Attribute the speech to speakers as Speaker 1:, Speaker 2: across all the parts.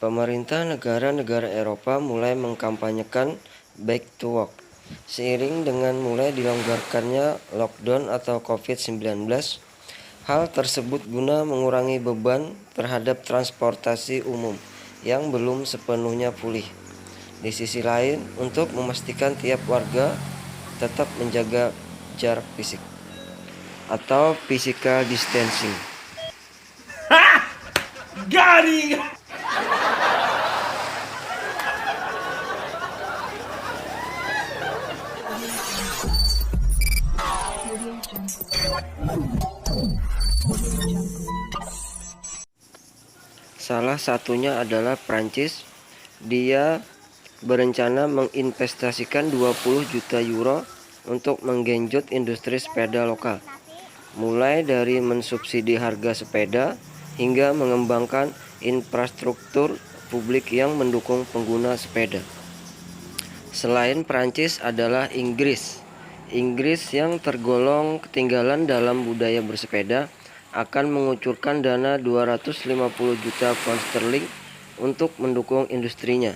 Speaker 1: Pemerintah negara-negara Eropa mulai mengkampanyekan back to work. Seiring dengan mulai dilonggarkannya lockdown atau COVID-19, hal tersebut guna mengurangi beban terhadap transportasi umum yang belum sepenuhnya pulih. Di sisi lain, untuk memastikan tiap warga tetap menjaga jarak fisik atau physical distancing.
Speaker 2: Garing!
Speaker 1: Salah satunya adalah Prancis. Dia berencana menginvestasikan 20 juta euro untuk menggenjot industri sepeda lokal, mulai dari mensubsidi harga sepeda hingga mengembangkan infrastruktur publik yang mendukung pengguna sepeda. Selain Prancis adalah Inggris. Inggris yang tergolong ketinggalan dalam budaya bersepeda akan mengucurkan dana 250 juta pound sterling untuk mendukung industrinya.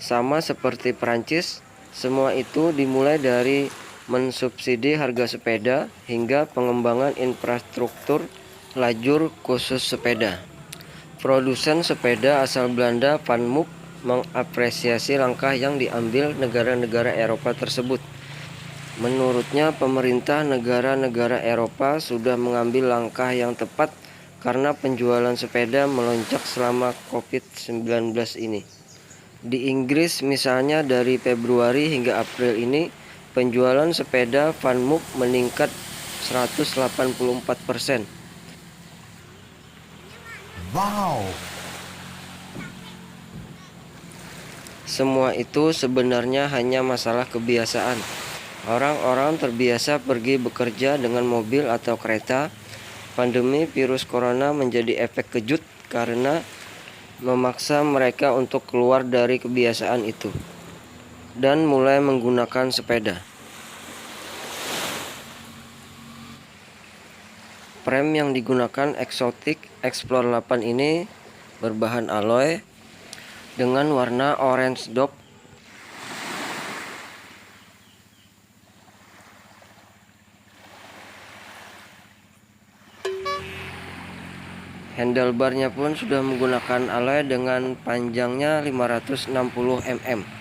Speaker 1: Sama seperti Prancis, semua itu dimulai dari mensubsidi harga sepeda hingga pengembangan infrastruktur lajur khusus sepeda. Produsen sepeda asal Belanda Van Moop mengapresiasi langkah yang diambil negara-negara Eropa tersebut. Menurutnya, pemerintah negara-negara Eropa sudah mengambil langkah yang tepat karena penjualan sepeda melonjak selama COVID-19 ini. Di Inggris misalnya, dari Februari hingga April ini, penjualan sepeda Van Moop meningkat 184%.
Speaker 2: Wow!
Speaker 1: Semua itu sebenarnya hanya masalah kebiasaan. Orang-orang terbiasa pergi bekerja dengan mobil atau kereta. Pandemi virus corona menjadi efek kejut karena memaksa mereka untuk keluar dari kebiasaan itu dan mulai menggunakan sepeda. Frame yang digunakan Exotic Explore 8 ini berbahan alloy dengan warna orange dop. Handlebarnya pun sudah menggunakan alloy dengan panjangnya 560 mm.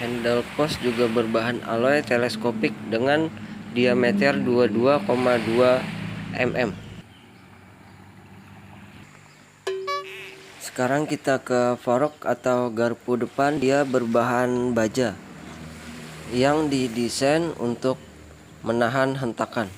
Speaker 1: Handle post juga berbahan alloy teleskopik dengan diameter 22,2 mm. Sekarang kita ke fork atau garpu depan. Dia berbahan baja yang didesain untuk menahan hentakan.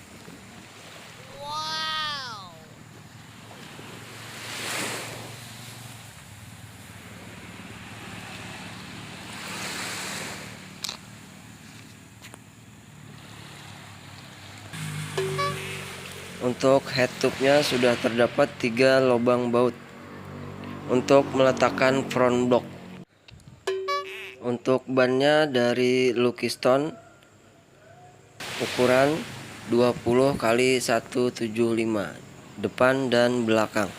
Speaker 1: Untuk head tube-nya sudah terdapat 3 lubang baut untuk meletakkan front block. Untuk bannya dari Lucky Stone ukuran 20 x 175 depan dan belakang.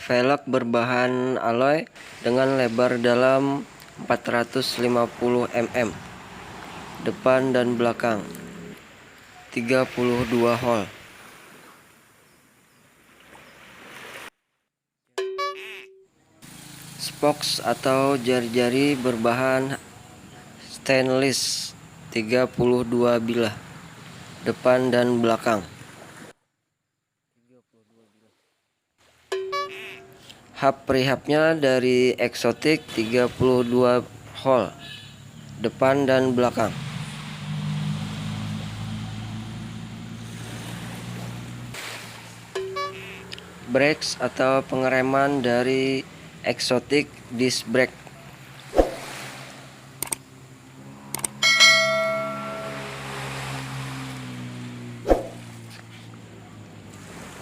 Speaker 1: Velg berbahan alloy dengan lebar dalam 450 mm depan dan belakang, 32 hole. Spokes atau jari-jari berbahan stainless, 32 bilah depan dan belakang. Hub prehubnya dari Exotic, 32 hole depan dan belakang. Brakes atau pengereman dari Exotic disc brake,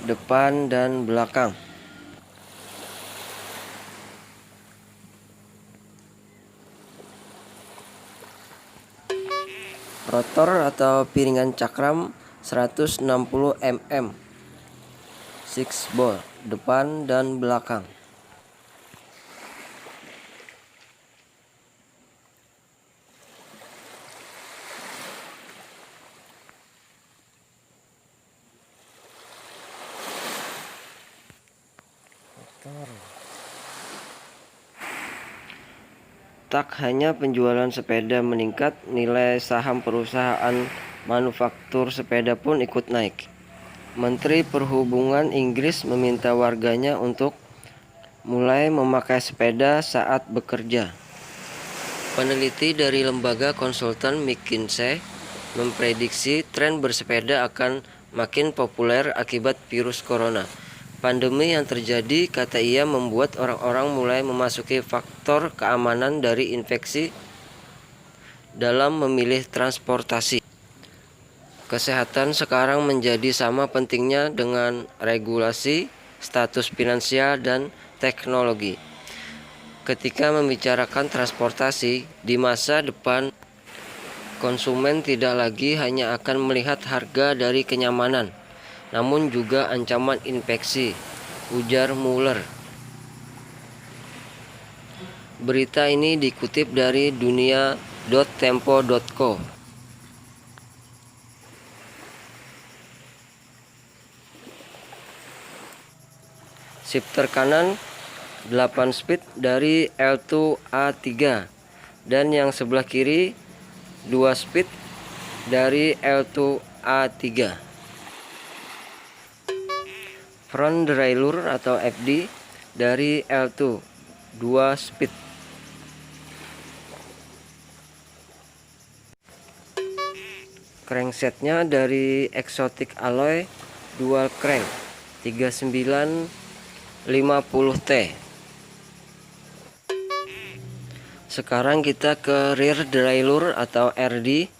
Speaker 1: depan dan belakang. rotor atau piringan cakram 160 mm, 6 ball, depan dan belakang. Tak hanya penjualan sepeda meningkat, nilai saham perusahaan manufaktur sepeda pun ikut naik. Menteri Perhubungan Inggris meminta warganya untuk mulai memakai sepeda saat bekerja. Peneliti dari lembaga konsultan McKinsey memprediksi tren bersepeda akan makin populer akibat virus corona. Pandemi yang terjadi, kata ia, membuat orang-orang mulai memasuki faktor keamanan dari infeksi dalam memilih transportasi. Kesehatan sekarang menjadi sama pentingnya dengan regulasi, status finansial, dan teknologi. Ketika membicarakan transportasi, di masa depan, konsumen tidak lagi hanya akan melihat harga dari kenyamanan, namun juga ancaman infeksi, ujar Mueller. Berita ini dikutip dari dunia.tempo.co. Shifter kanan 8 speed dari L2A3 dan yang sebelah kiri 2 speed dari L2A3. Front derailleur atau FD dari L2 2 speed. Cranksetnya dari Exotic Alloy Dual Crank 3950T. Sekarang kita ke rear derailleur atau RD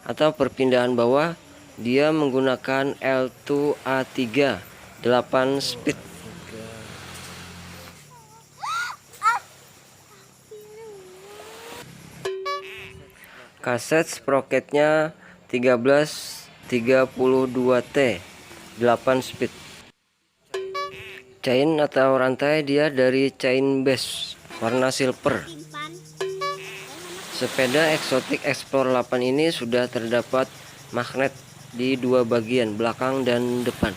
Speaker 1: atau perpindahan bawah. Dia menggunakan L2A3 8 speed. Kaset sprocketnya 1332T 8 speed. Chain atau rantai dia dari chain base warna silver. Sepeda Exotic Explorer 8 ini sudah terdapat magnet di dua bagian, belakang dan depan,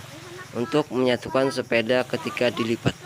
Speaker 1: untuk menyatukan sepeda ketika dilipat.